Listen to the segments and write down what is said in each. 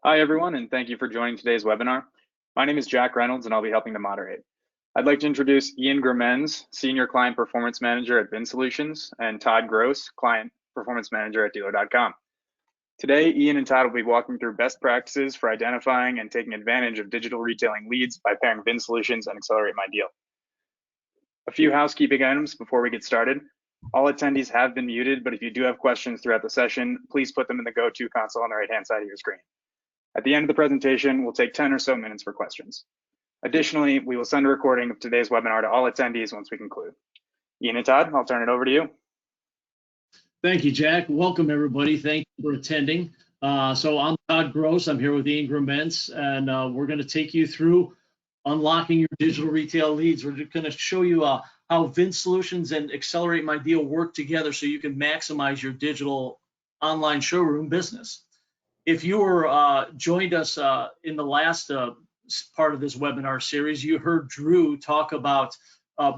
Hi, everyone, and thank you for joining today's webinar. My name is Jack Reynolds, and I'll be helping to moderate. I'd like to introduce Ian Gramenz, Senior Client Performance Manager at VinSolutions, and Todd Gross, Client Performance Manager at Dealer.com. Today, Ian and Todd will be walking through best practices for identifying and taking advantage of digital retailing leads by pairing VinSolutions and Accelerate My Deal. A few housekeeping items before we get started. All attendees have been muted, but if you do have questions throughout the session, please put them in the GoTo console on the right-hand side of your screen. At the end of the presentation, we'll take 10 or so minutes for questions. Additionally, we will send a recording of today's webinar to all attendees once we conclude. Ian and Todd, I'll turn it over to you. Thank you, Jack. Welcome, everybody. Thank you for attending. So I'm Todd Gross. I'm here with Ian Gramenz, and we're going to take you through unlocking your digital retail leads. We're going to show you how VinSolutions and Accelerate My Deal work together so you can maximize your digital online showroom business. If you were joined us in the last part of this webinar series, you heard Drew talk about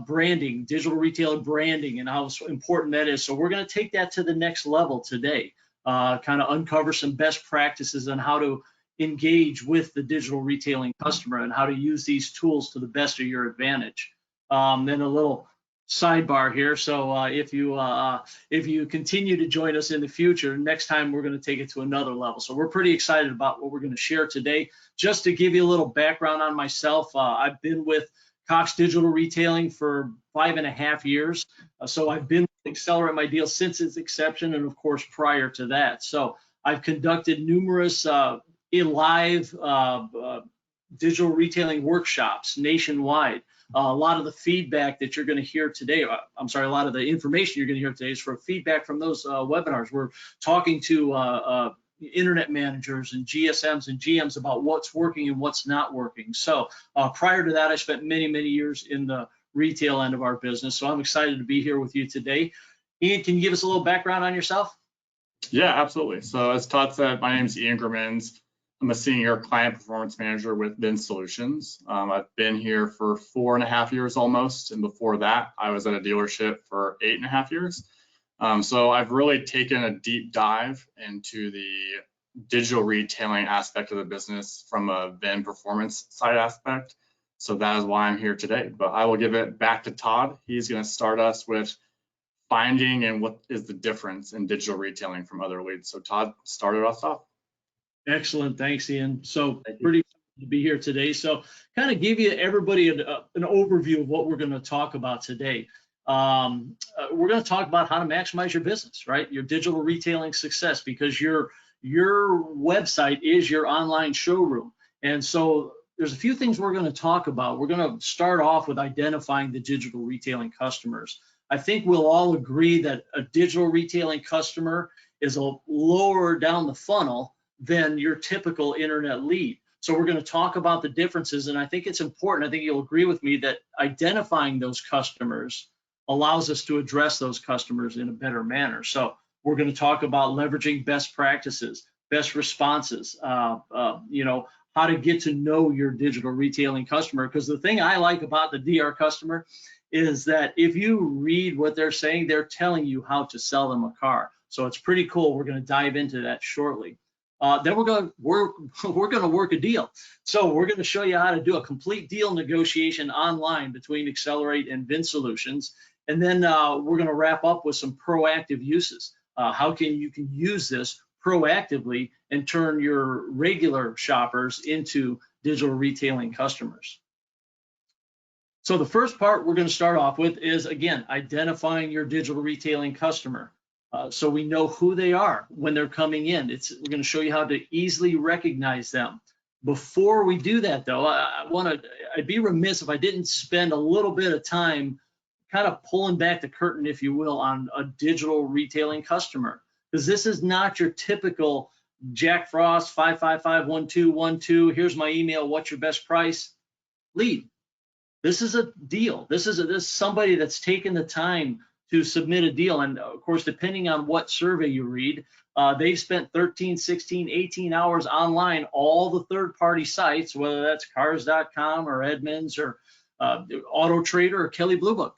branding, digital retailer branding, and how important that is. So we're going to take that to the next level today, kind of uncover some best practices on how to engage with the digital retailing customer and how to use these tools to the best of your advantage. Then a little sidebar here. So if you continue to join us in the future, next time we're going to take it to another level. So we're pretty excited about what we're going to share today. Just to give you a little background on myself, I've been with Cox Digital Retailing for 5.5 years. So I've been with Accelerate My Deal since its inception, and of course prior to that. So I've conducted numerous live digital retailing workshops nationwide. A lot of the feedback that you're going to hear today, a lot of the information you're going to hear today is for feedback from those webinars. We're talking to internet managers and GSMs and GMs about what's working and what's not working. So prior to that, I spent many years in the retail end of our business. So I'm excited to be here with you today. Ian, can you give us a little background on yourself? Yeah, absolutely. So as Todd said, my name is Ian Gramenz. I'm a senior client performance manager with VinSolutions. I've been here for 4.5 years almost, and before that, I was at a dealership for 8.5 years. So I've really taken a deep dive into the digital retailing aspect of the business from a Vin performance side aspect. So that is why I'm here today. But I will give it back to Todd. He's going to start us with finding and what is the difference in digital retailing from other leads. So Todd, started us off. Excellent, thanks, Ian. So pretty excited to be here today. So kind of give you everybody an overview of what we're going to talk about today. We're going to talk about how to maximize your business, right? Your digital retailing success, because your website is your online showroom. And so there's a few things we're going to talk about. We're going to start off with identifying the digital retailing customers. I think we'll all agree that a digital retailing customer is a lower down the funnel than your typical internet lead. So we're going to talk about the differences, and I think it's important, I think you'll agree with me, that identifying those customers allows us to address those customers in a better manner. So we're going to talk about leveraging best practices, best responses, how to get to know your digital retailing customer. Because the thing I like about the DR customer is that if you read what they're saying, they're telling you how to sell them a car. So it's pretty cool. We're going to dive into that shortly. Then we're going to work a deal. So we're going to show you how to do a complete deal negotiation online between Accelerate and VinSolutions. And then we're going to wrap up with some proactive uses. How you can use this proactively and turn your regular shoppers into digital retailing customers. So the first part we're going to start off with is, again, identifying your digital retailing customer. So we know who they are when they're coming in. We're going to show you how to easily recognize them. Before we do that, though, I'd be remiss if I didn't spend a little bit of time kind of pulling back the curtain, if you will, on a digital retailing customer, because this is not your typical Jack Frost 555-1212. Here's my email. What's your best price? Lead. This is a deal. This is somebody that's taken the time to submit a deal. And of course, depending on what survey you read, they've spent 13, 16, 18 hours online, all the third-party sites, whether that's cars.com or Edmunds or Auto Trader or Kelley Blue Book.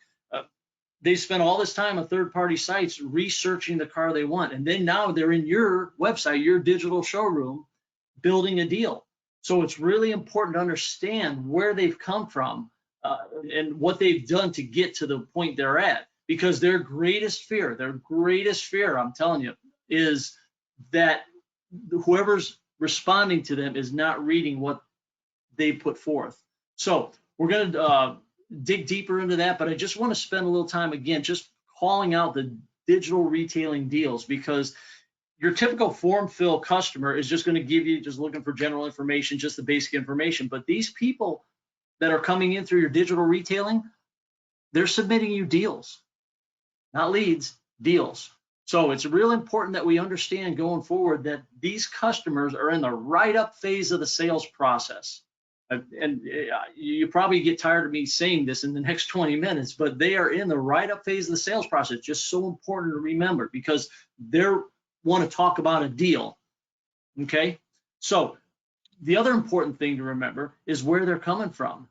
They spent all this time on third-party sites researching the car they want. And then now they're in your website, your digital showroom, building a deal. So it's really important to understand where they've come from and what they've done to get to the point they're at, because their greatest fear, I'm telling you, is that whoever's responding to them is not reading what they put forth. So we're going to dig deeper into that, but I just want to spend a little time again just calling out the digital retailing deals, because your typical form fill customer is just going to give you, just looking for general information, just the basic information. But these people that are coming in through your digital retailing, they're submitting you deals, not leads, deals. So it's real important that we understand going forward that these customers are in the write-up phase of the sales process. And you probably get tired of me saying this in the next 20 minutes, but they are in the write-up phase of the sales process. Just so important to remember, because they're want to talk about a deal. Okay, so the other important thing to remember is where they're coming from.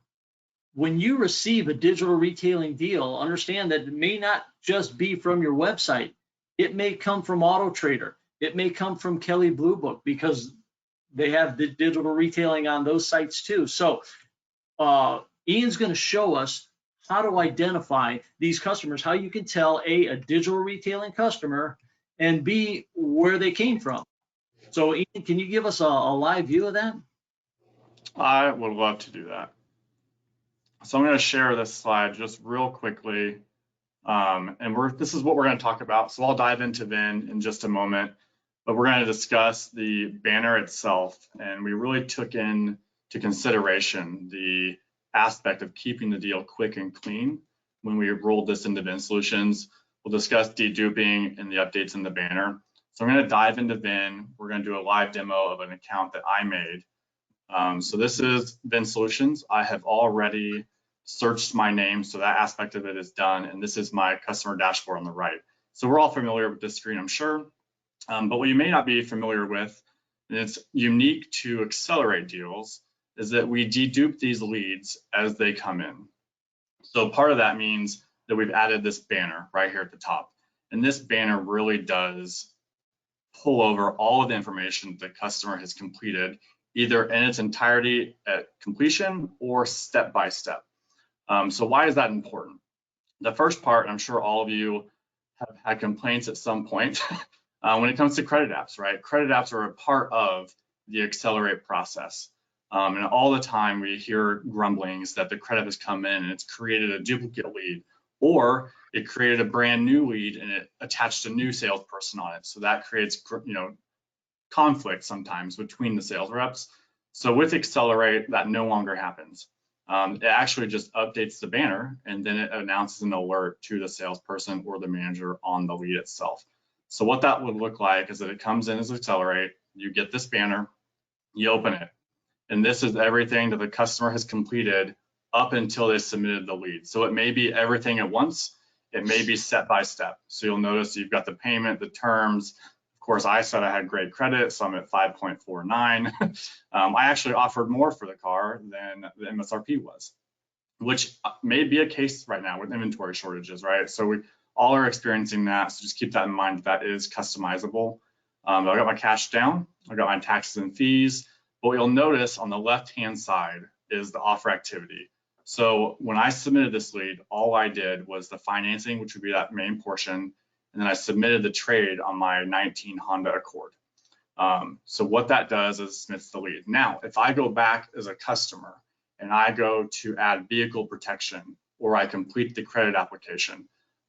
When you receive a digital retailing deal, understand that it may not just be from your website. It may come from Auto Trader. It may come from Kelley Blue Book, because they have the digital retailing on those sites too. So Ian's going to show us how to identify these customers, how you can tell a digital retailing customer, and B, where they came from. So Ian, can you give us a live view of that? I would love to do that. So I'm going to share this slide just real quickly. This is what we're going to talk about. So I'll dive into Vin in just a moment, but we're going to discuss the banner itself. And we really took into consideration the aspect of keeping the deal quick and clean when we rolled this into VinSolutions. We'll discuss deduping and the updates in the banner. So I'm going to dive into Vin. We're going to do a live demo of an account that I made. So this is VinSolutions. I have already searched my name, so that aspect of it is done. And this is my customer dashboard on the right. So we're all familiar with this screen, I'm sure. But what you may not be familiar with, and it's unique to Accelerate deals, is that we dedupe these leads as they come in. So part of that means that we've added this banner right here at the top. And this banner really does pull over all of the information the customer has completed, either in its entirety at completion or step by step. So why is that important? The first part, I'm sure all of you have had complaints at some point when it comes to credit apps, right? Credit apps are a part of the Accelerate process. And all the time we hear grumblings that the credit has come in and it's created a duplicate lead, or it created a brand new lead and it attached a new salesperson on it. So that creates, conflict sometimes between the sales reps. So with Accelerate, that no longer happens. It actually just updates the banner and then it announces an alert to the salesperson or the manager on the lead itself. So what that would look like is that it comes in as Accelerate, you get this banner, you open it, and this is everything that the customer has completed up until they submitted the lead. So it may be everything at once, it may be step by step. So you'll notice you've got the payment, the terms. Of course, I said I had great credit, so I'm at 5.49. I actually offered more for the car than the MSRP was, which may be a case right now with inventory shortages, right? So we all are experiencing that, so just keep that in mind. That is customizable. I got my cash down, I got my taxes and fees. What you'll notice on the left-hand side is the offer activity. So when I submitted this lead, all I did was the financing, which would be that main portion, and then I submitted the trade on my 19 Honda Accord. So what that does is submits the lead. Now, if I go back as a customer and I go to add vehicle protection or I complete the credit application,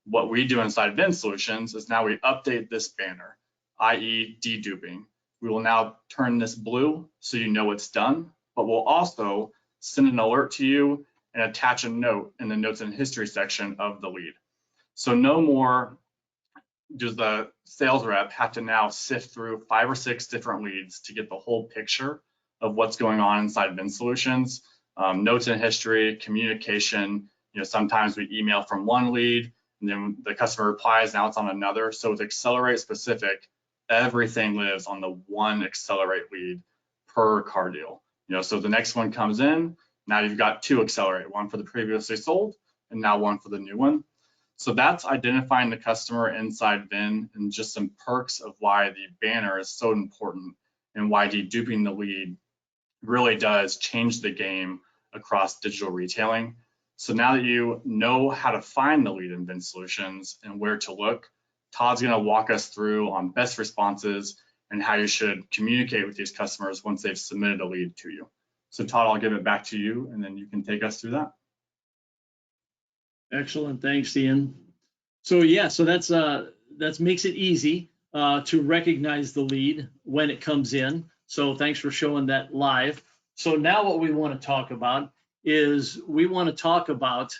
what we do inside VinSolutions is now we update this banner, i.e. deduping. We will now turn this blue so you know it's done, but we'll also send an alert to you and attach a note in the notes and history section of the lead. So no more does the sales rep have to now sift through 5 or 6 different leads to get the whole picture of what's going on inside VinSolutions. Notes and history, communication, sometimes we email from one lead and then the customer replies, now it's on another. So with Accelerate specific, everything lives on the one Accelerate lead per car deal. So the next one comes in, now you've got 2 Accelerate, one for the previously sold and now one for the new one. So that's identifying the customer inside Vin and just some perks of why the banner is so important and why deduping the lead really does change the game across digital retailing. So now that you know how to find the lead in VinSolutions and where to look, Todd's going to walk us through on best responses and how you should communicate with these customers once they've submitted a lead to you. So Todd, I'll give it back to you, and then you can take us through that. Excellent, thanks, Ian. So yeah, so that makes it easy to recognize the lead when it comes in. So thanks for showing that live. So now what we want to talk about is we want to talk about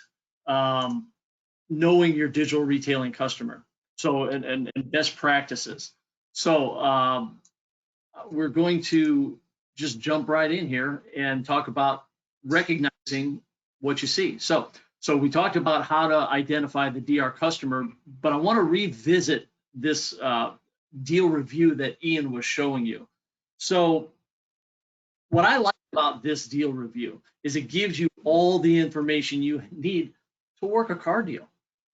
knowing your digital retailing customer. So and best practices. So we're going to just jump right in here and talk about recognizing what you see. So we talked about how to identify the DR customer, but I want to revisit this deal review that Ian was showing you. So what I like about this deal review is it gives you all the information you need to work a car deal.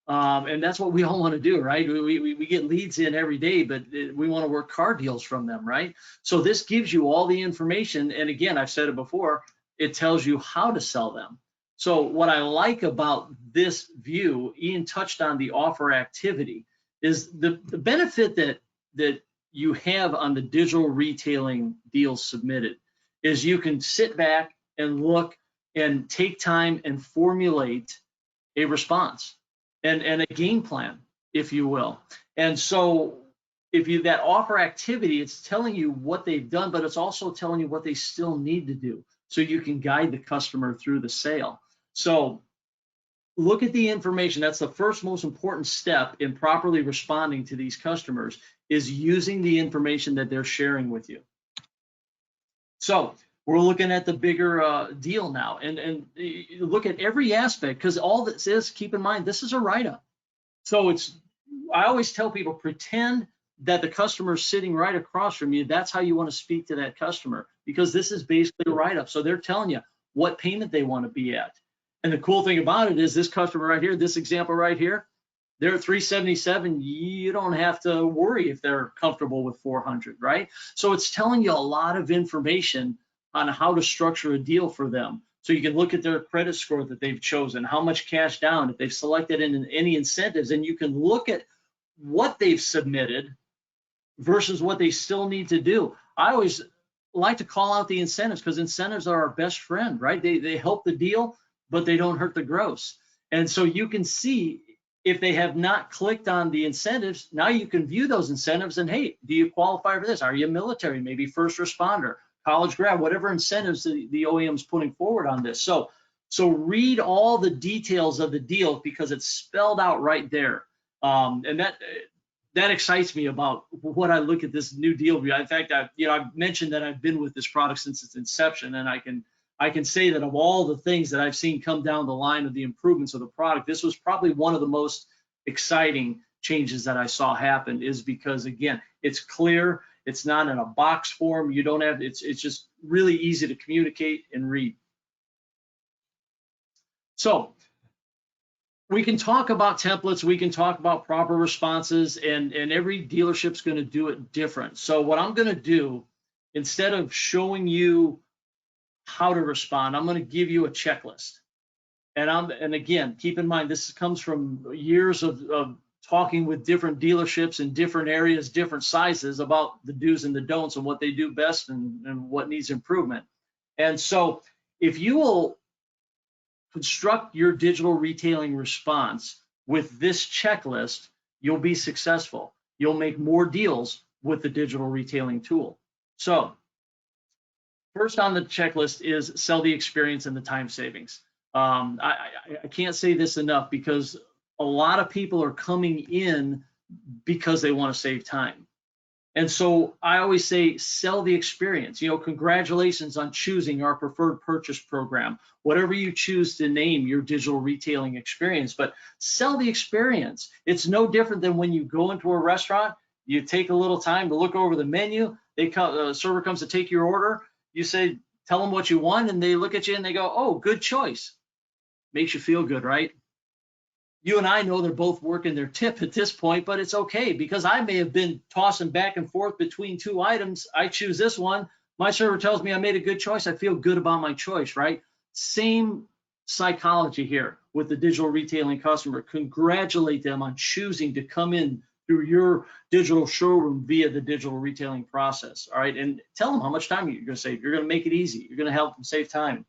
And that's what we all want to do, right? We get leads in every day, but we want to work car deals from them, right? So this gives you all the information. And again, I've said it before, it tells you how to sell them. So what I like about this view, Ian touched on the offer activity, is the benefit that you have on the digital retailing deals submitted is you can sit back and look and take time and formulate a response and a game plan, if you will. And so if you that offer activity, it's telling you what they've done, but it's also telling you what they still need to do so you can guide the customer through the sale. So look at the information. That's the first most important step in properly responding to these customers, is using the information that they're sharing with you. So we're looking at the bigger deal now, and look at every aspect, because all this is, keep in mind, this is a write-up. So I always tell people, pretend that the customer is sitting right across from you. That's how you want to speak to that customer, because this is basically a write-up. So they're telling you what payment they want to be at. And the cool thing about it is this customer right here, this example right here, they're at 377. You don't have to worry if they're comfortable with 400, right? So it's telling you a lot of information on how to structure a deal for them. So you can look at their credit score that they've chosen, how much cash down, if they've selected any incentives, and you can look at what they've submitted versus what they still need to do. I always like to call out the incentives, because incentives are our best friend, right? They help the deal, but they don't hurt the gross. And so you can see if they have not clicked on the incentives, now you can view those incentives and, hey, do you qualify for this? Are you military, maybe first responder, college grad, whatever incentives the OEM's putting forward on this. So read all the details of the deal, because it's spelled out right there. And that excites me about what I look at this new deal review. In fact, I've mentioned that I've been with this product since its inception, and I can say that of all the things that I've seen come down the line of the improvements of the product, this was probably one of the most exciting changes that I saw happen, is because, again, it's clear, it's not in a box form, you don't have, it's just really easy to communicate and read. So we can talk about templates, we can talk about proper responses, and every dealership's going to do it different. So what I'm going to do, instead of showing you how to respond, I'm going to give you a checklist. And again, keep in mind, this comes from years of talking with different dealerships in different areas, different sizes, about the do's and the don'ts and what they do best and what needs improvement. And so if you will construct your digital retailing response with this checklist, you'll be successful. You'll make more deals with the digital retailing tool. So first on the checklist is sell the experience and the time savings. I can't say this enough, because a lot of people are coming in because they want to save time. And so I always say, sell the experience. Congratulations on choosing our preferred purchase program, whatever you choose to name your digital retailing experience, but sell the experience. It's no different than when you go into a restaurant, you take a little time to look over the menu, the server comes to take your order, you say, tell them what you want, and they look at you and they go, oh, good choice. Makes you feel good, right? you and I know they're both working their tip at this point, but it's okay because I may have been tossing back and forth between two items. I choose this one. My server tells me I made a good choice. I feel good about my choice, right? Same psychology here with the digital retailing customer. Congratulate them on choosing to come in through your digital showroom via the digital retailing process, all right? And tell them how much time you're going to save. You're going to make it easy. You're going to help them save time.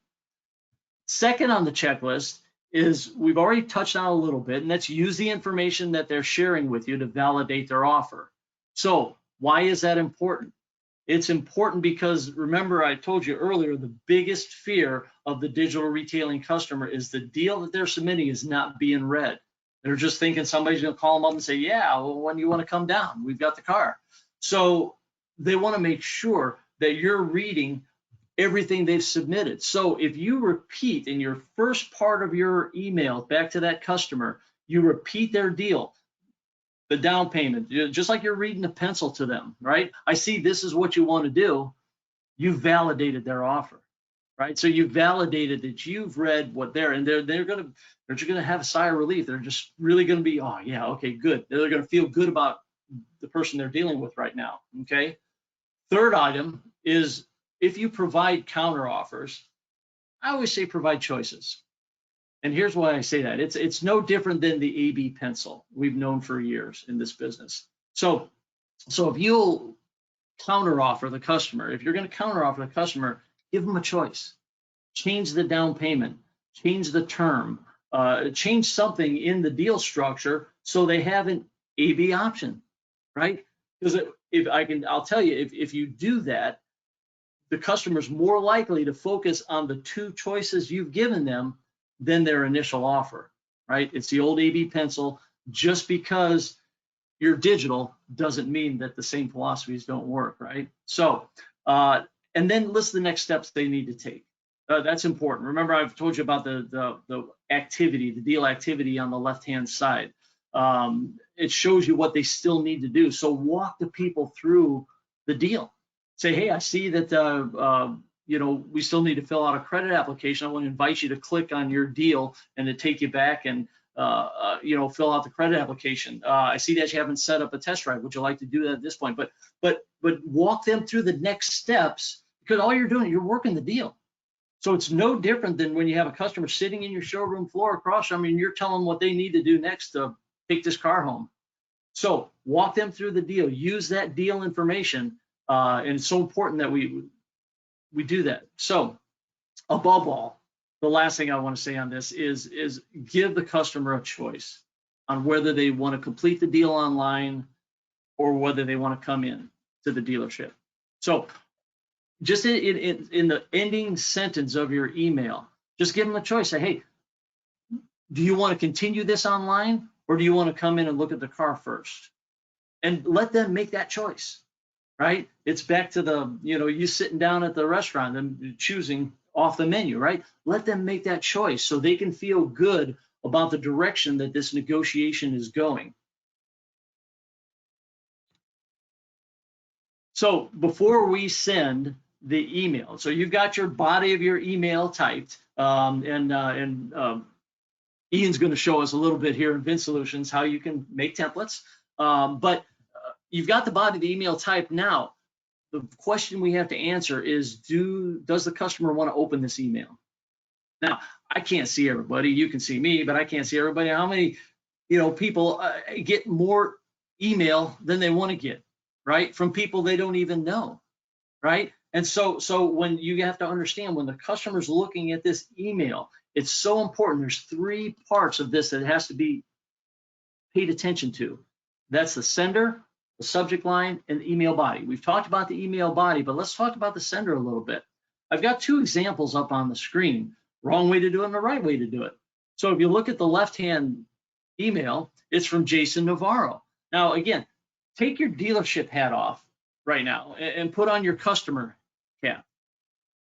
Second on the checklist is we've already touched on a little bit, and that's use the information that they're sharing with you to validate their offer. So why is that important? It's important because remember I told you earlier, the biggest fear of the digital retailing customer is the deal that they're submitting is not being read. They're just thinking somebody's going to call them up and say, yeah, well, when you want to come down, we've got the car. So they want to make sure that you're reading everything they've submitted. So if you repeat in your first part of your email back to that customer, you repeat their deal, the down payment, just like you're reading a pencil to them, right? I see this is what you want to do. You validated their offer, right? So you validated that you've read what and they're just gonna have a sigh of relief. They're just really gonna be, oh yeah, okay, good. They're gonna feel good about the person they're dealing with right now. Okay. Third item is if you provide counter offers, I always say provide choices. And here's why I say that. It's no different than the AB pencil we've known for years in this business. So if you'll counter offer the customer, if you're going to counter offer the customer, give them a choice. Change the down payment, change the term, change something in the deal structure so they have an AB option, right? Because I'll tell you, if you do that, the customer's more likely to focus on the two choices you've given them than their initial offer, right? It's the old AB pencil. Just because you're digital doesn't mean that the same philosophies don't work, right? So, and then list the next steps they need to take. That's important. Remember, I've told you about the activity, the deal activity on the left-hand side. It shows you what they still need to do. So walk the people through the deal. Say, hey, I see that we still need to fill out a credit application. I want to invite you to click on your deal and to take you back and fill out the credit application. I see that you haven't set up a test drive. Would you like to do that at this point? But walk them through the next steps because all you're doing, you're working the deal. So it's no different than when you have a customer sitting in your showroom floor across from you and you're telling them what they need to do next to take this car home. So walk them through the deal. Use that deal information. And it's so important that we do that. So above all, the last thing I want to say on this is give the customer a choice on whether they want to complete the deal online or whether they want to come in to the dealership. So just in the ending sentence of your email, just give them a choice. Say, hey, do you want to continue this online or do you want to come in and look at the car first? And let them make that choice. Right? It's back to you sitting down at the restaurant and choosing off the menu, right? Let them make that choice so they can feel good about the direction that this negotiation is going. So before we send the email, so you've got your body of your email typed, and Ian's going to show us a little bit here in VinSolutions how you can make templates, but you've got the body of the email type. Now, the question we have to answer is, does the customer want to open this email? Now, I can't see everybody. You can see me, but I can't see everybody. How many, people get more email than they want to get, right? From people they don't even know, right? And so when you have to understand, when the customer's looking at this email, it's so important. There's 3 parts of this that has to be paid attention to. That's the sender, the subject line, and the email body. We've talked about the email body, but let's talk about the sender a little bit. I've got 2 examples up on the screen, wrong way to do it and the right way to do it. So if you look at the left-hand email, it's from Jason Navarro. Now, again, take your dealership hat off right now and put on your customer cap.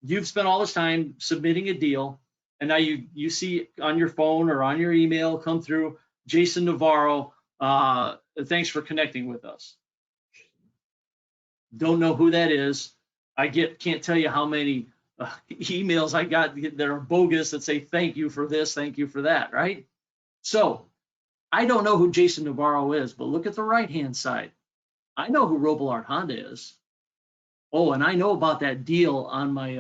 You've spent all this time submitting a deal, and now you see on your phone or on your email come through, Jason Navarro, thanks for connecting with us. Don't know who that is. Can't tell you how many emails I got that are bogus that say thank you for this, thank you for that, right? So I don't know who Jason Navarro is, but look at the right-hand side. I know who Robillard Honda is. Oh, and I know about that deal on my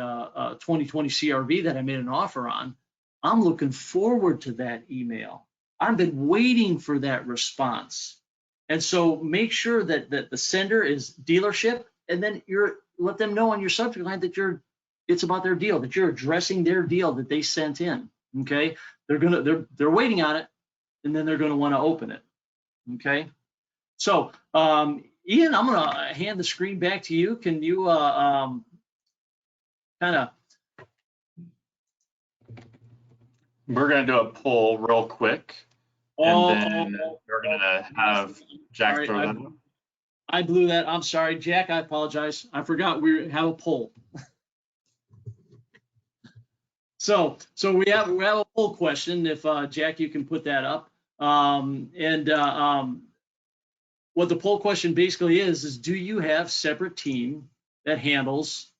2020 CRV that I made an offer on. I'm looking forward to that email. I've been waiting for that response. And so make sure that the sender is dealership, and then let them know on your subject line that it's about their deal, that you're addressing their deal that they sent in. Okay, they're waiting on it, and then they're gonna want to open it. Okay, so Ian, I'm gonna hand the screen back to you. Can you kind of? We're going to do a poll real quick, and then we're going to have Jack throw that up. I blew that. I'm sorry, Jack. I apologize. I forgot we have a poll. So we have a poll question. If Jack, you can put that up. What the poll question basically is do you have separate team that handles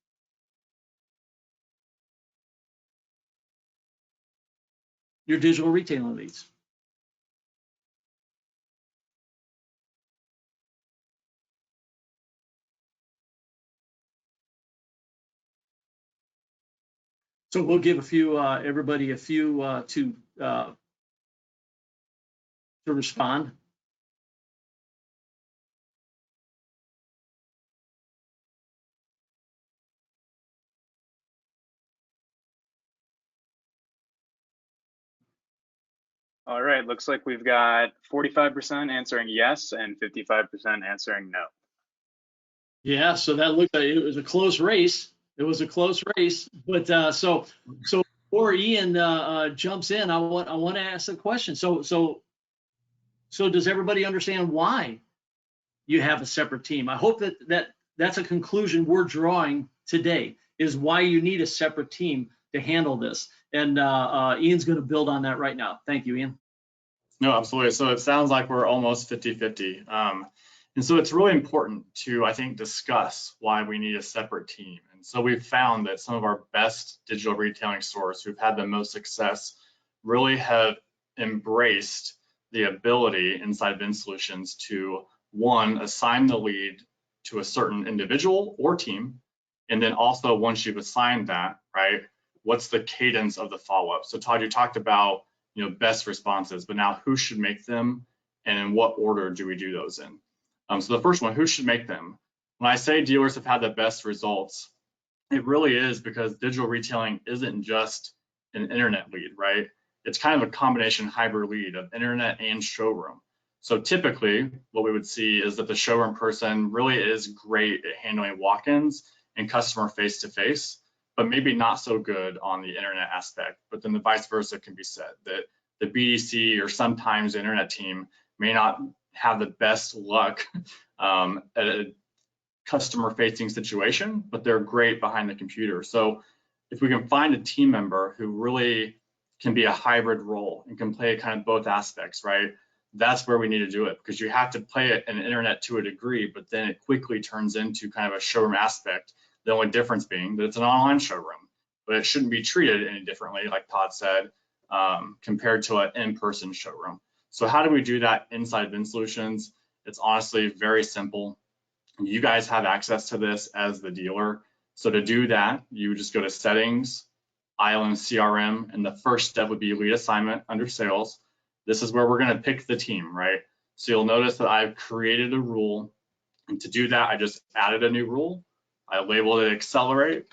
your digital retailing leads? So we'll give everybody a few to respond. All right, looks like we've got 45% answering yes and 55% answering no. Yeah, so that looked like it was a close race. It was a close race, but so before Ian jumps in, I want to ask a question. So does everybody understand why you have a separate team? I hope that's a conclusion we're drawing today, is why you need a separate team to handle this. And Ian's going to build on that right now. Thank you, Ian. No, absolutely. So it sounds like we're almost 50-50. And so it's really important to, I think, discuss why we need a separate team. And so we've found that some of our best digital retailing stores who've had the most success really have embraced the ability inside VinSolutions to, one, assign the lead to a certain individual or team. And then also, once you've assigned that, right, what's the cadence of the follow-up? So Todd, you talked about, best responses, but now who should make them and in what order do we do those in? So the first one, who should make them? When I say dealers have had the best results, it really is because digital retailing isn't just an internet lead, right? It's kind of a combination hybrid lead of internet and showroom. So typically what we would see is that the showroom person really is great at handling walk-ins and customer face-to-face, but maybe not so good on the internet aspect. But then the vice versa can be said, that the BDC or sometimes the internet team may not have the best luck at a customer facing situation, but they're great behind the computer. So if we can find a team member who really can be a hybrid role and can play kind of both aspects, right? That's where we need to do it, because you have to play an internet to a degree, but then it quickly turns into kind of a showroom aspect. The only difference being that it's an online showroom, but it shouldn't be treated any differently, like Todd said, compared to an in-person showroom. So how do we do that inside VinSolutions? It's honestly very simple. You guys have access to this as the dealer. So to do that, you just go to settings, Island CRM, and the first step would be lead assignment under sales. This is where we're going to pick the team, right? So you'll notice that I've created a rule. And to do that, I just added a new rule. I labeled it accelerate.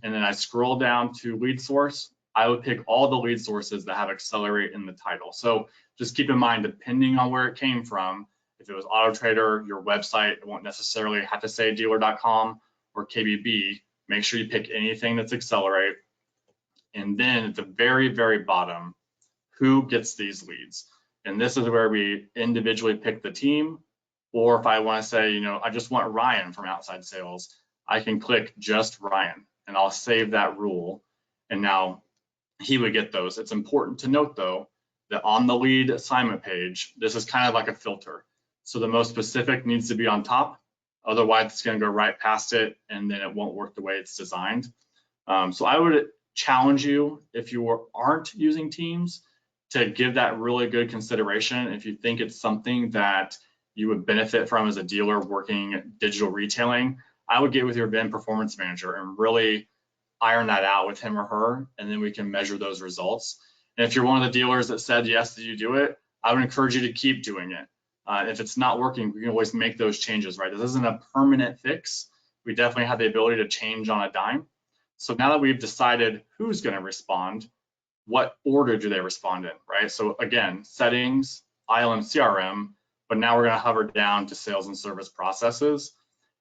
And then I scroll down to lead source. I would pick all the lead sources that have accelerate in the title. So just keep in mind, depending on where it came from, if it was AutoTrader, your website, it won't necessarily have to say dealer.com or KBB. Make sure you pick anything that's accelerate. And then at the very, very bottom, who gets these leads? And this is where we individually pick the team. Or if I want to say, I just want Ryan from outside sales, I can click just Ryan and I'll save that rule. And now he would get those. It's important to note though, that on the lead assignment page, this is kind of like a filter. So the most specific needs to be on top. Otherwise it's going to go right past it and then it won't work the way it's designed. So I would challenge you, if you aren't using teams, to give that really good consideration. If you think it's something that you would benefit from as a dealer working digital retailing, I would get with your VIN performance manager and really iron that out with him or her, and then we can measure those results. And if you're one of the dealers that said yes, that you do it, I would encourage you to keep doing it. If it's not working, we can always make those changes, right? This isn't a permanent fix. We definitely have the ability to change on a dime. So now that we've decided who's going to respond, what order do they respond in, right? So again, settings, ILM, CRM, but now we're going to hover down to sales and service processes.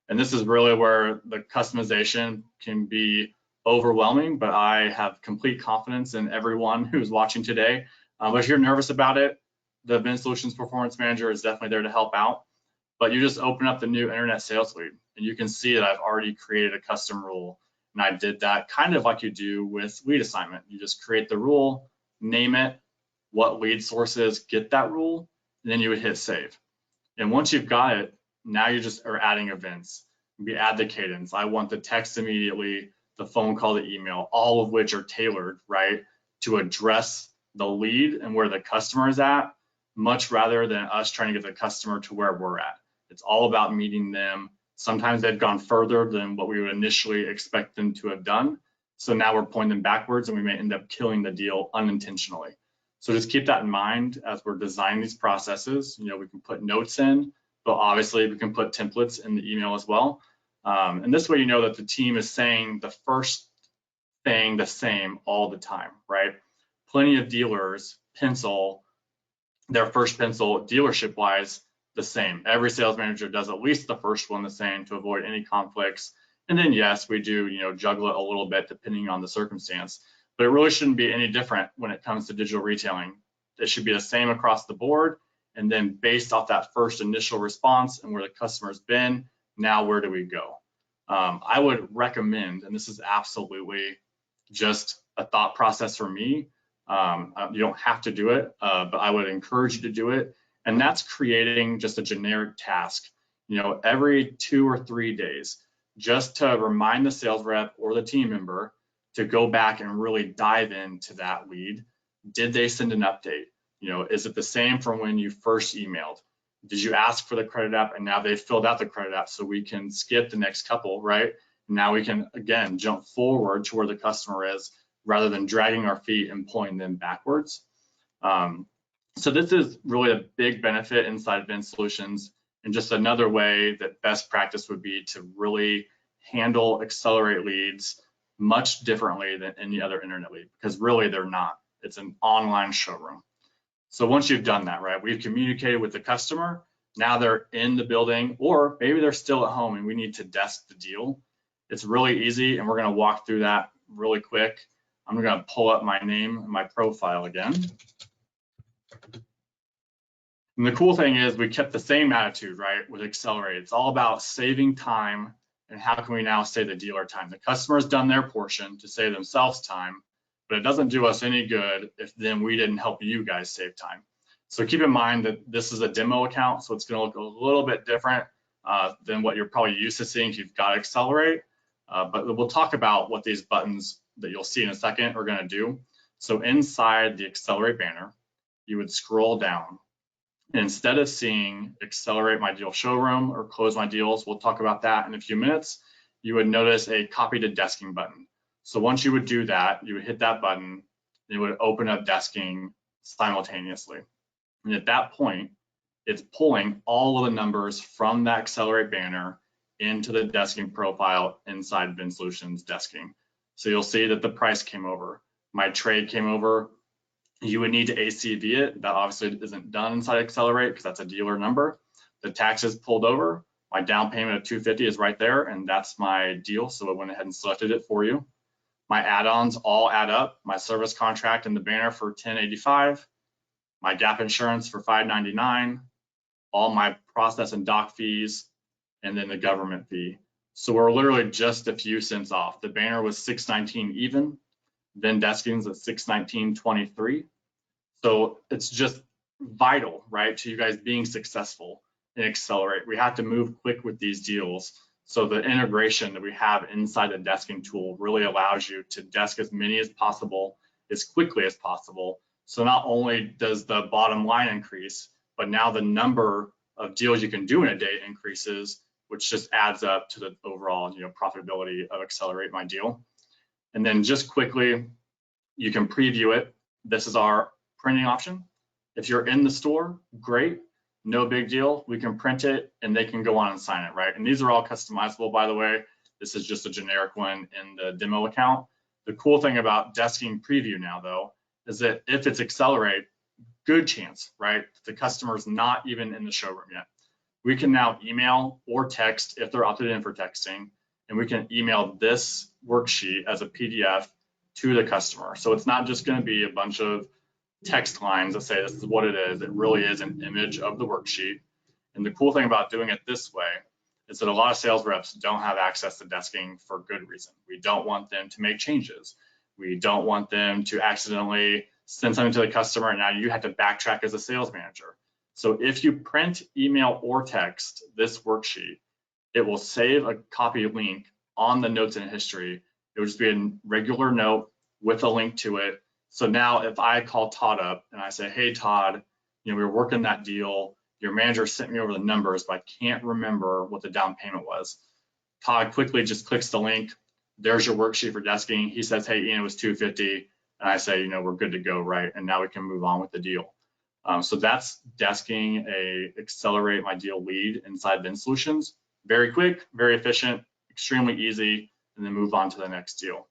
And this is really where the customization can be overwhelming, but I have complete confidence in everyone who's watching today. But if you're nervous about it, the VinSolutions Performance Manager is definitely there to help out. But you just open up the new internet sales lead, and you can see that I've already created a custom rule. And I did that kind of like you do with lead assignment. You just create the rule, name it, what lead sources get that rule, and then you would hit save. And once you've got it, now you just are adding events. We add the cadence. I want the text immediately, the phone call, the email, all of which are tailored, right, to address the lead and where the customer is at, much rather than us trying to get the customer to where we're at. It's all about meeting them. Sometimes they've gone further than what we would initially expect them to have done. So now we're pointing them backwards, and we may end up killing the deal unintentionally. So just keep that in mind as we're designing these processes. You know, we can put notes in, but obviously we can put templates in the email as well. And this way, you know that the team is saying the first thing the same all the time, right? Plenty of dealers pencil their first pencil dealership wise the same. Every sales manager does at least the first one the same to avoid any conflicts. And then yes, we do, you know, juggle it a little bit depending on the circumstance, but it really shouldn't be any different when it comes to digital retailing. It should be the same across the board. And then based off that first initial response and where the customer's been, now where do we go? I would recommend, and this is absolutely just a thought process for me, you don't have to do it, but I would encourage you to do it. And that's creating just a generic task, you know, every 2 or 3 days, just to remind the sales rep or the team member to go back and really dive into that lead. Did they send an update? You know, is it the same from when you first emailed? Did you ask for the credit app and now they've filled out the credit app so we can skip the next couple, right? Now we can, again, jump forward to where the customer is rather than dragging our feet and pulling them backwards. So this is really a big benefit inside VinSolutions, and just another way that best practice would be to really handle accelerate leads much differently than any other internet lead, because really they're not. It's an online showroom. So once you've done that, right, we've communicated with the customer, now they're in the building, or maybe they're still at home and we need to desk the deal. It's really easy, and we're going to walk through that really quick. I'm going to pull up my name and my profile again. And the cool thing is we kept the same attitude, right, with Accelerate. It's all about saving time, and how can we now save the dealer time? The customer's done their portion to save themselves time, but it doesn't do us any good if then we didn't help you guys save time. So keep in mind that this is a demo account, so it's going to look a little bit different than what you're probably used to seeing if you've got Accelerate. But we'll talk about what these buttons that you'll see in a second are going to do. So inside the Accelerate banner, you would scroll down. And instead of seeing Accelerate My Deal Showroom or Close My Deals, we'll talk about that in a few minutes, you would notice a Copy to Desking button. So once you would do that, you would hit that button, it would open up desking simultaneously. And at that point, it's pulling all of the numbers from that Accelerate banner into the desking profile inside VinSolutions desking. So you'll see that the price came over, my trade came over. You would need to ACV it. That obviously isn't done inside Accelerate because that's a dealer number. The taxes pulled over. My down payment of $250 is right there, and that's my deal. So I went ahead and selected it for you. My add-ons all add up. My service contract in the banner for $10.85. My gap insurance for $5.99. All my process and doc fees, and then the government fee. So we're literally just a few cents off. The banner was $6.19 even. Then desking's at $6.19.23. So it's just vital, right, to you guys being successful in Accelerate. We have to move quick with these deals. So the integration that we have inside the desking tool really allows you to desk as many as possible, as quickly as possible, So not only does the bottom line increase, but now the number of deals you can do in a day increases, which just adds up to the overall, profitability of Accelerate My Deal. And then just quickly, you can preview it. This is our printing option. If you're in the store, great, no big deal. We can print it and they can go on and sign it, right? And these are all customizable, by the way. This is just a generic one in the demo account. The cool thing about desking preview now, though, is that if it's Accelerate, good chance, right? The customer's not even in the showroom yet. We can now email or text if they're opted in for texting, and we can email this worksheet as a PDF to the customer. So it's not just going to be a bunch of text lines that say this is what it is. It really is an image of the worksheet. And the cool thing about doing it this way is that a lot of sales reps don't have access to desking for good reason. We don't want them to make changes. We don't want them to accidentally send something to the customer and now you have to backtrack as a sales manager. So if you print, email, or text this worksheet, it will save a copy link on the notes and history. It will just be a regular note with a link to it. So now if I call Todd up and I say, hey, Todd, we were working that deal. Your manager sent me over the numbers, but I can't remember what the down payment was. Todd quickly just clicks the link. There's your worksheet for desking. He says, hey, Ian, it was $250. And I say, we're good to go, right? And now we can move on with the deal. So that's desking a Accelerate My Deal lead inside VinSolutions. Very quick, very efficient, extremely easy, and then move on to the next deal.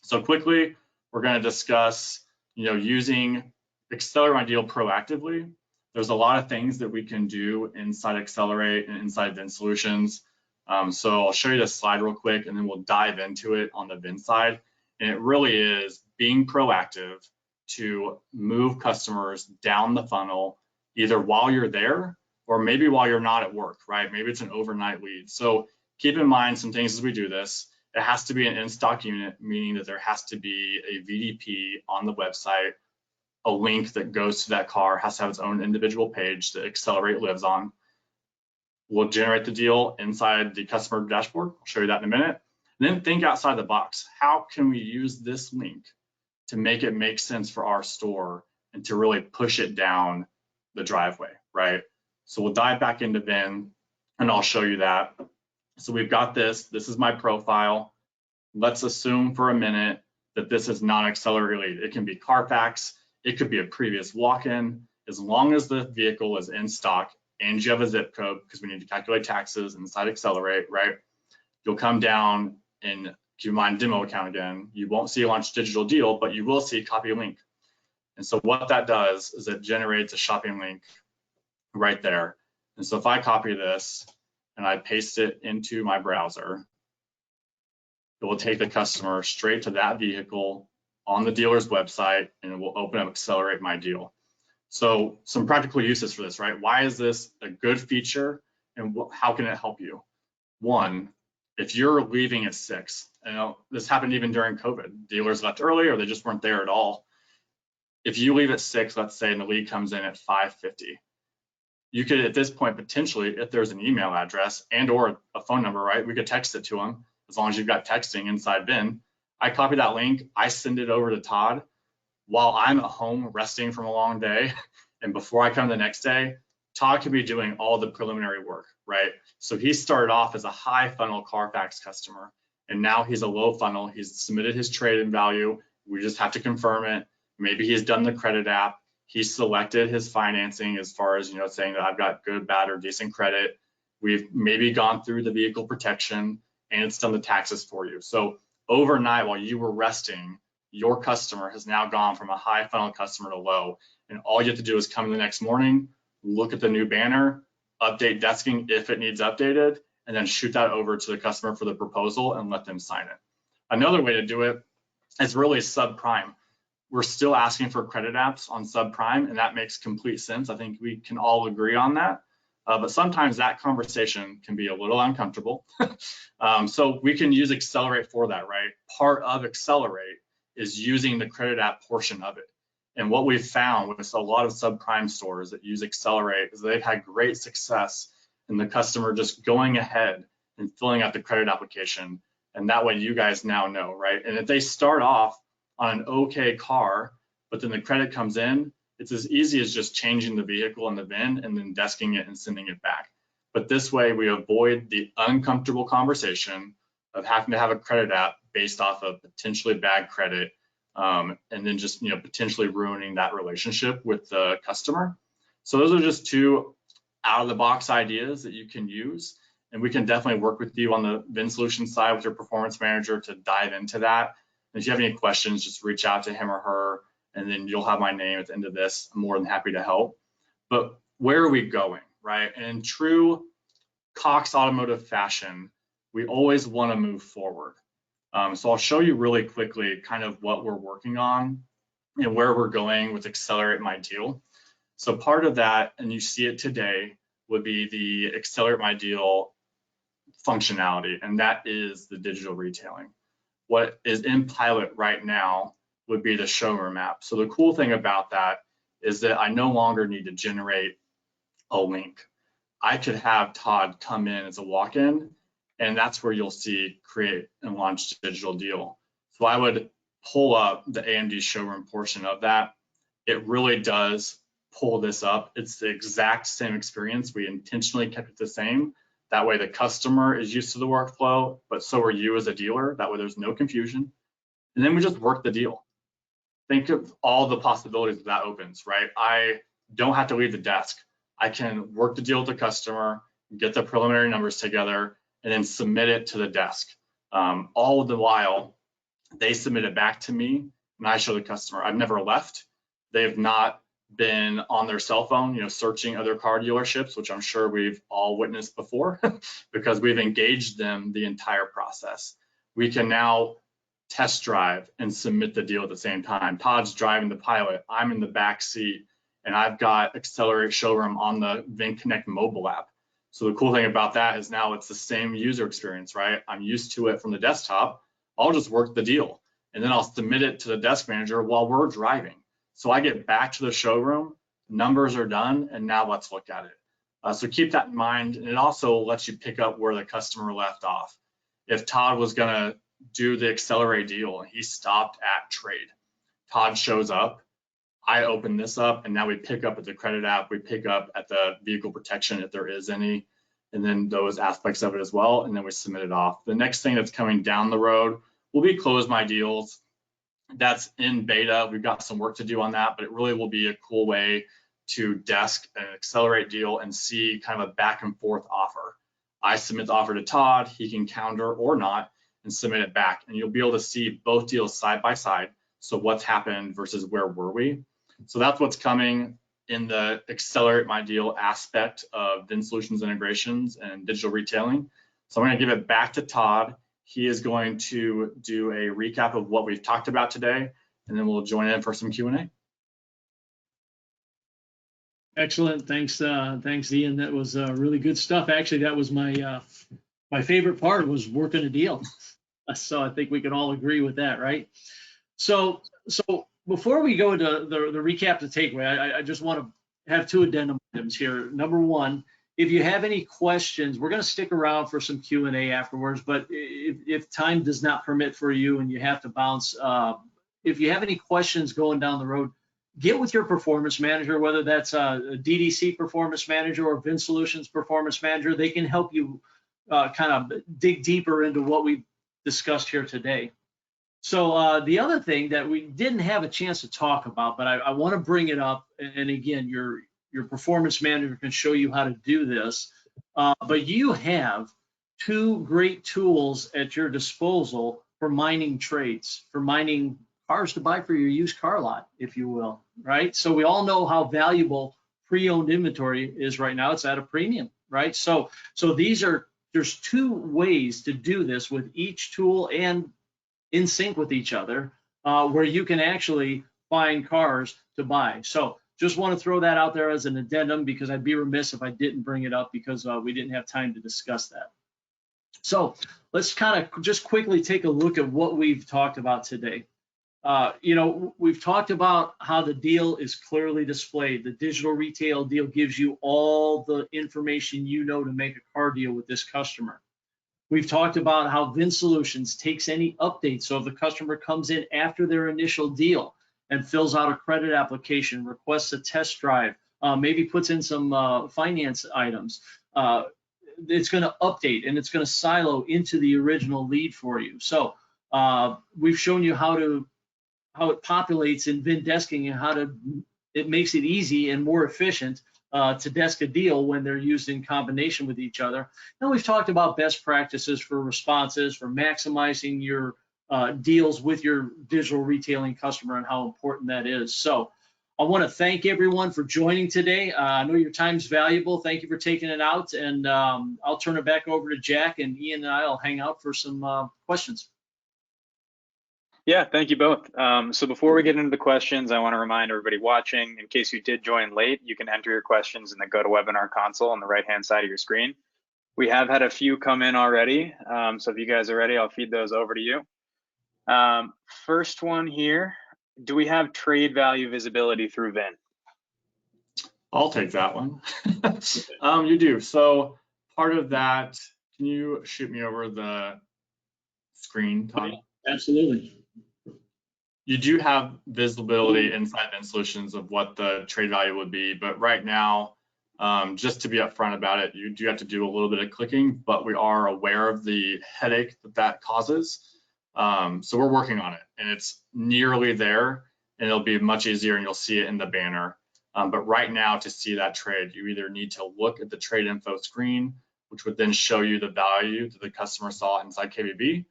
So quickly, we're going to discuss, using Accelerate My Deal proactively. There's a lot of things that we can do inside Accelerate and inside VinSolutions. So I'll show you this slide real quick, and then we'll dive into it on the Vin side. And it really is being proactive to move customers down the funnel, either while you're there or maybe while you're not at work, right? Maybe it's an overnight lead. So keep in mind some things as we do this. It has to be an in-stock unit, meaning that there has to be a VDP on the website, a link that goes to that car, has to have its own individual page that Accelerate lives on. We'll generate the deal inside the customer dashboard. I'll show you that in a minute. And then think outside the box. How can we use this link to make it make sense for our store and to really push it down the driveway, right? So we'll dive back into Vin and I'll show you that. So we've got this. This is my profile. Let's assume for a minute that this is not Accelerate lead. It can be Carfax. It could be a previous walk-in. As long as the vehicle is in stock and you have a zip code, because we need to calculate taxes inside Accelerate, right? You'll come down and keep in mind demo account again. You won't see a launch digital deal, but you will see copy link. And so what that does is it generates a shopping link right there. And so if I copy this and I paste it into my browser, it will take the customer straight to that vehicle on the dealer's website, and it will open up Accelerate My Deal. So some practical uses for this, right? Why is this a good feature and how can it help you? One, if you're leaving at 6, this happened even during COVID. Dealers left early or they just weren't there at all. If you leave at 6, let's say, and the lead comes in at 5:50, you could at this point potentially, if there's an email address and or a phone number, right? We could text it to them as long as you've got texting inside Vin. I copy that link, I send it over to Todd while I'm at home resting from a long day. And before I come the next day, Todd could be doing all the preliminary work, right? So he started off as a high funnel Carfax customer, and now he's a low funnel. He's submitted his trade-in value. We just have to confirm it. Maybe he's done the credit app. He's selected his financing as far as, saying that I've got good, bad, or decent credit. We've maybe gone through the vehicle protection and it's done the taxes for you. So overnight, while you were resting, your customer has now gone from a high funnel customer to low. And all you have to do is come the next morning, look at the new banner, update desking if it needs updated, and then shoot that over to the customer for the proposal and let them sign it. Another way to do it is really subprime. We're still asking for credit apps on subprime, and that makes complete sense. I think we can all agree on that. But sometimes that conversation can be a little uncomfortable. So we can use Accelerate for that, right? Part of Accelerate is using the credit app portion of it. And what we've found with a lot of subprime stores that use Accelerate is they've had great success in the customer just going ahead and filling out the credit application. And that way you guys now know, right? And if they start off on an okay car, but then the credit comes in, it's as easy as just changing the vehicle and the VIN and then desking it and sending it back. But this way we avoid the uncomfortable conversation of having to have a credit app based off of potentially bad credit, and then just potentially ruining that relationship with the customer. So those are just two out of the box ideas that you can use, and we can definitely work with you on the VinSolutions side with your performance manager to dive into that. And if you have any questions, just reach out to him or her, and then you'll have my name at the end of this. I'm more than happy to help. But where are we going, right? And in true Cox Automotive fashion, we always want to move forward. So I'll show you really quickly kind of what we're working on and where we're going with Accelerate My Deal. So part of that, and you see it today, would be the Accelerate My Deal functionality, and that is the digital retailing. What is in pilot right now would be the showroom app. So the cool thing about that is that I no longer need to generate a link. I could have Todd come in as a walk-in, and that's where you'll see create and launch digital deal. So I would pull up the AMD showroom portion of that. It really does pull this up. It's the exact same experience. We intentionally kept it the same. That way the customer is used to the workflow, but so are you as a dealer. That way there's no confusion. And then we just work the deal. Think of all the possibilities that opens, right? I don't have to leave the desk. I can work the deal with the customer, get the preliminary numbers together, and then submit it to the desk. All the while, they submit it back to me, and I show the customer. I've never left. They have not been on their cell phone, searching other car dealerships, which I'm sure we've all witnessed before, because we've engaged them the entire process. We can now test drive and submit the deal at the same time. Todd's driving the pilot, I'm in the back seat, and I've got Accelerate Showroom on the VinConnect mobile app. So the cool thing about that is now it's the same user experience, right? I'm used to it from the desktop. I'll just work the deal, and then I'll submit it to the desk manager while we're driving. So I get back to the showroom, numbers are done, and now let's look at it. So keep that in mind, and it also lets you pick up where the customer left off. If Todd was gonna do the Accelerate deal and he stopped at trade, Todd shows up, I open this up, and now we pick up at the credit app, we pick up at the vehicle protection if there is any, and then those aspects of it as well, and then we submit it off. The next thing that's coming down the road will be Close My Deals. That's in beta. We've got some work to do on that, but it really will be a cool way to desk an Accelerate deal and see kind of a back and forth offer. I submit the offer to Todd, he can counter or not and submit it back. And you'll be able to see both deals side by side. So what's happened versus where were we? So that's what's coming in the Accelerate My Deal aspect of VinSolutions integrations and digital retailing. So I'm going to give it back to Todd. He is going to do a recap of what we've talked about today, and then we'll join in for some Q&A. Excellent. Thanks, Ian. That was really good stuff. Actually, that was my favorite part, was working a deal. So I think we can all agree with that, right? So before we go to the recap, the takeaway, I just want to have two addendum items here. Number one, if you have any questions, we're going to stick around for some Q&A afterwards, but if time does not permit for you and you have to bounce, if you have any questions going down the road, get with your performance manager, whether that's a DDC performance manager or VinSolutions performance manager. They can help you kind of dig deeper into what we've discussed here today. So the other thing that we didn't have a chance to talk about, but I want to bring it up, and again, your performance manager can show you how to do this, but you have two great tools at your disposal for mining trades, for mining cars to buy for your used car lot, if you will, right? So we all know how valuable pre-owned inventory is right now. It's at a premium, right? So there's two ways to do this with each tool and in sync with each other, where you can actually find cars to buy. So just want to throw that out there as an addendum, because I'd be remiss if I didn't bring it up, because we didn't have time to discuss that. So let's kind of just quickly take a look at what we've talked about today. We've talked about how the deal is clearly displayed. The digital retail deal gives you all the information to make a car deal with this customer. We've talked about how VinSolutions takes any updates. So if the customer comes in after their initial deal, and fills out a credit application, requests a test drive, maybe puts in some finance items, it's going to update and it's going to silo into the original lead for you. So we've shown you how it populates in VinDesking and it makes it easy and more efficient to desk a deal when they're used in combination with each other. And we've talked about best practices for responses, for maximizing your deals with your digital retailing customer and how important that is. So I want to thank everyone for joining today. I know your time's valuable. Thank you for taking it out. And I'll turn it back over to Jack, and Ian and I will hang out for some questions. Yeah, thank you both. So before we get into the questions, I want to remind everybody watching, in case you did join late, you can enter your questions in the GoToWebinar console on the right-hand side of your screen. We have had a few come in already, so if you guys are ready, I'll feed those over to you. First one here, do we have trade value visibility through Vin? I'll take that one. You do. So part of that, can you shoot me over the screen, Todd? Absolutely. You do have visibility inside VinSolutions of what the trade value would be, but right now, just to be upfront about it, you do have to do a little bit of clicking, but we are aware of the headache that causes. So we're working on it, and it's nearly there, and it'll be much easier, and you'll see it in the banner. But right now, to see that trade, you either need to look at the trade info screen, which would then show you the value that the customer saw inside KBB,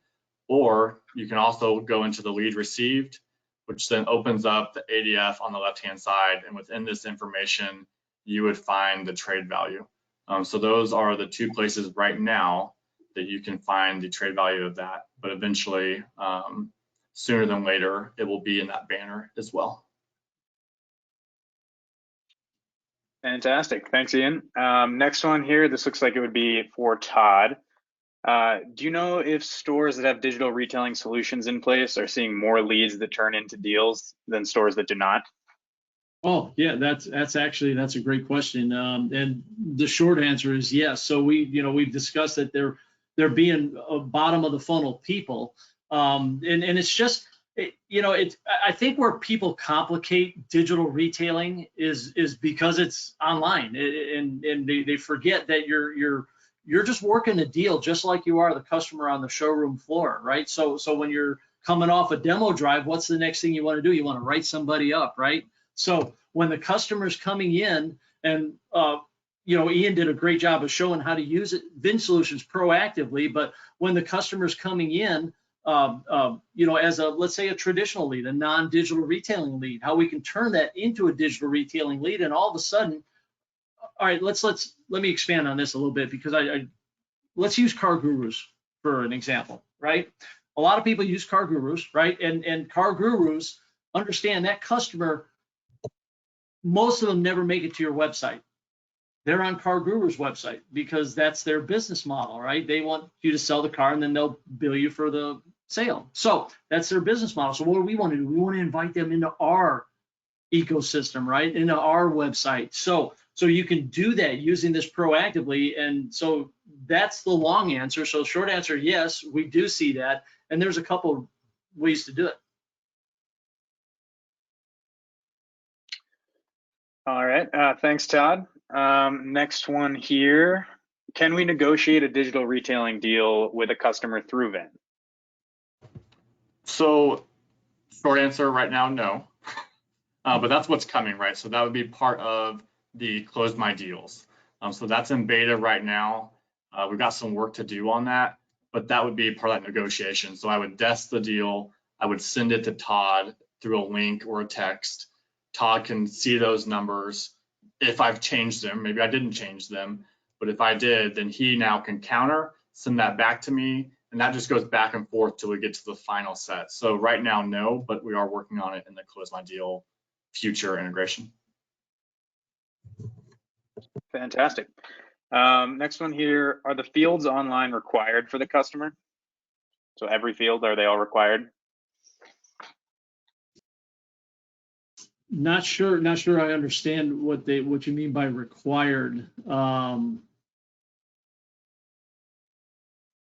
or you can also go into the lead received, which then opens up the ADF on the left-hand side, and within this information, you would find the trade value. So those are the two places right now that you can find the trade value of that, but eventually, sooner than later, it will be in that banner as well. Fantastic, thanks Ian. Next one here, this looks like it would be for Todd. Do you know if stores that have digital retailing solutions in place are seeing more leads that turn into deals than stores that do not? Oh yeah, that's a great question, and the short answer is yes. So we've discussed that they're being bottom of the funnel people, and it's just I think where people complicate digital retailing is because it's online, and they forget that you're just working a deal just like you are the customer on the showroom floor, right? So when you're coming off a demo drive, what's the next thing you want to do? You want to write somebody up, right? So when the customer's coming in, and Ian did a great job of showing how to use it, VinSolutions proactively, but when the customer's coming in, as let's say a traditional lead, a non-digital retailing lead, how we can turn that into a digital retailing lead, and all of a sudden, all right, let me expand on this a little bit, because let's use Car Gurus for an example, right? A lot of people use Car Gurus, right? And Car Gurus understand that customer, most of them never make it to your website. They're on Car Gurus website because that's their business model, right? They want you to sell the car and then they'll bill you for the sale. So that's their business model. So what do we want to do? We want to invite them into our ecosystem, right? Into our website. So you can do that using this proactively. And so that's the long answer. So short answer, yes, we do see that. And there's a couple ways to do it. All right, thanks, Todd. Next one here. Can we negotiate a digital retailing deal with a customer through Vin? So short answer right now, no. But that's what's coming, right? So that would be part of the Close My Deals. So that's in beta right now. We've got some work to do on that, but that would be part of that negotiation. So I would desk the deal. I would send it to Todd through a link or a text. Todd can see those numbers. If I've changed them, maybe I didn't change them, but if I did, then he now can counter, send that back to me, and that just goes back and forth till we get to the final set. So right now, no, but we are working on it in the Close My Deal future integration. Fantastic. Next one here, are the fields online required for the customer? So every field, are they all required? Not sure I understand what you mean by required.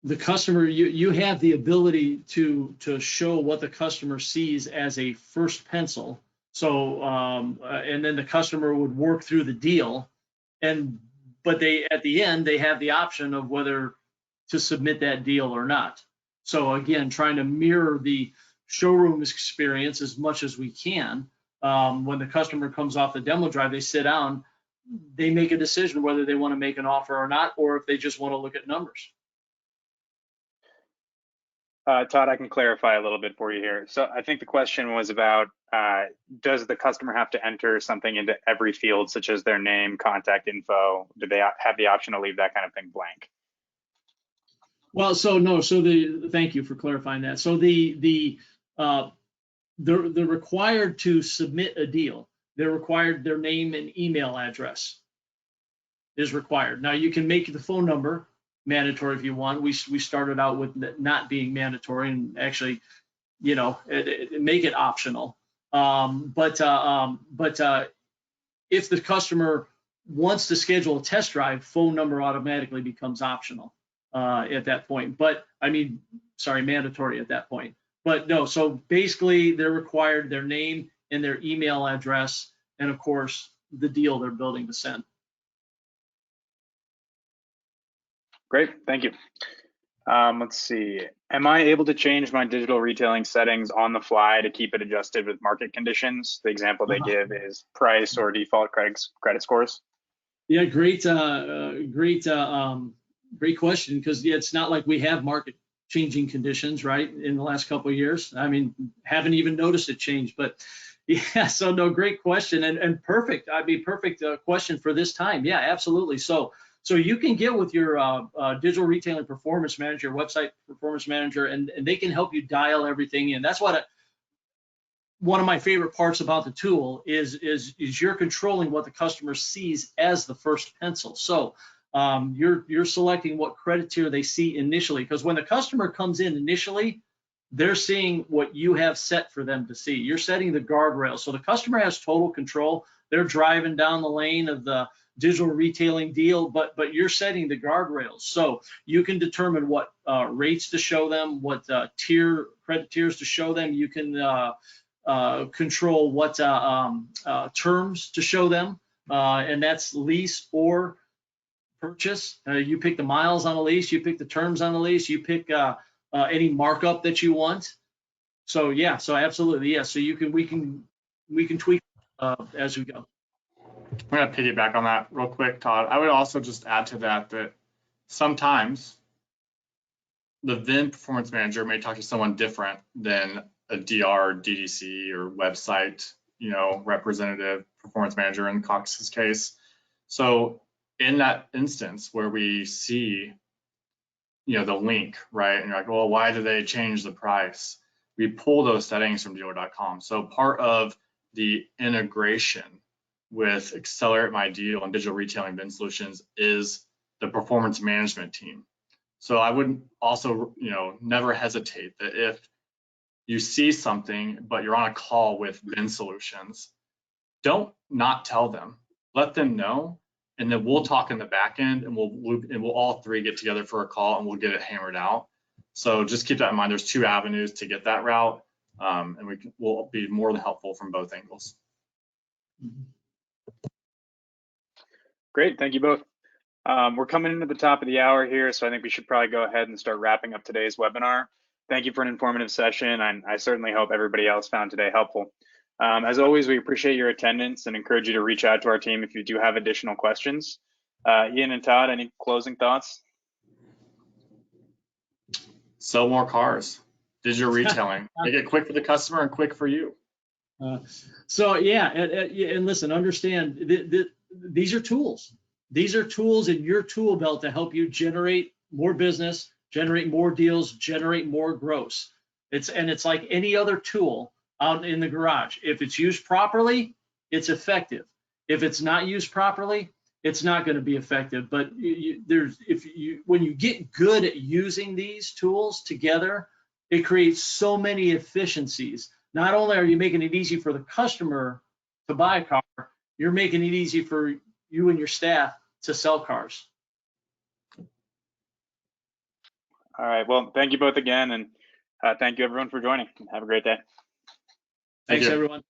the customer, you have the ability to show what the customer sees as a first pencil. So and then the customer would work through the deal, but they at the end they have the option of whether to submit that deal or not. So again, trying to mirror the showroom experience as much as we can. When the customer comes off the demo drive, they sit down, they make a decision whether they want to make an offer or not, or if they just want to look at numbers. Todd, I can clarify a little bit for you here. So I think the question was about, does the customer have to enter something into every field, such as their name, contact info? Do they have the option to leave that kind of thing blank? Well, so no, thank you for clarifying that. So they're required to submit a deal. They're required their name and email address is required. Now you can make the phone number mandatory if you want. We started out with not being mandatory, and actually, make it optional. But if the customer wants to schedule a test drive, phone number automatically becomes optional at that point. But mandatory at that point. But no, so basically they're required their name and their email address, and of course the deal they're building to send. Great, thank you. Let's see. Am I able to change my digital retailing settings on the fly to keep it adjusted with market conditions? The example they give is price or default credit scores. Yeah, great question, because it's not like we have market changing conditions, right, in the last couple of years. I mean, haven't even noticed it change, but yeah, so no, great question and perfect. Perfect question for this time. Yeah, absolutely. So you can get with your digital retailing performance manager, website performance manager, and they can help you dial everything in. That's what one of my favorite parts about the tool is you're controlling what the customer sees as the first pencil. So you're selecting what credit tier they see initially, because when the customer comes in initially, they're seeing what you have set for them to see. You're setting the guardrails, so the customer has total control. They're driving down the lane of the digital retailing deal, but you're setting the guardrails, so you can determine what rates to show them, what credit tiers to show them. You can control what terms to show them, and that's lease or purchase. You pick the miles on a lease, you pick the terms on the lease, you pick any markup that you want. So yeah, so absolutely, yeah. So we can tweak as we go. I'm going to piggyback on that real quick, Todd. I would also just add to that sometimes the VIN performance manager may talk to someone different than a DR, DDC, or website, representative performance manager in Cox's case. So in that instance where we see, the link, right, and you're like, well, why did they change the price? We pull those settings from dealer.com. So part of the integration with Accelerate My Deal and Digital Retailing VinSolutions is the performance management team. So I would also, never hesitate that if you see something, but you're on a call with VinSolutions, don't not tell them. Let them know, and then we'll talk in the back end, and we'll all three get together for a call, and we'll get it hammered out. So just keep that in mind. There's two avenues to get that route, and we'll be more than helpful from both angles. Great, thank you both. We're coming into the top of the hour here, so I think we should probably go ahead and start wrapping up today's webinar. Thank you for an informative session, and I certainly hope everybody else found today helpful. As always, we appreciate your attendance and encourage you to reach out to our team if you do have additional questions. Ian and Todd, any closing thoughts? Sell more cars, digital retailing. Make it quick for the customer and quick for you. So yeah, and listen, understand these are tools. These are tools in your tool belt to help you generate more business, generate more deals, generate more gross. It's like any other tool out in the garage. If it's used properly, it's effective. If it's not used properly, it's not going to be effective. But when you get good at using these tools together, it creates so many efficiencies. Not only are you making it easy for the customer to buy a car, you're making it easy for you and your staff to sell cars. All right. Well, thank you both again, and thank you everyone for joining. Have a great day. Thanks, you. everyone.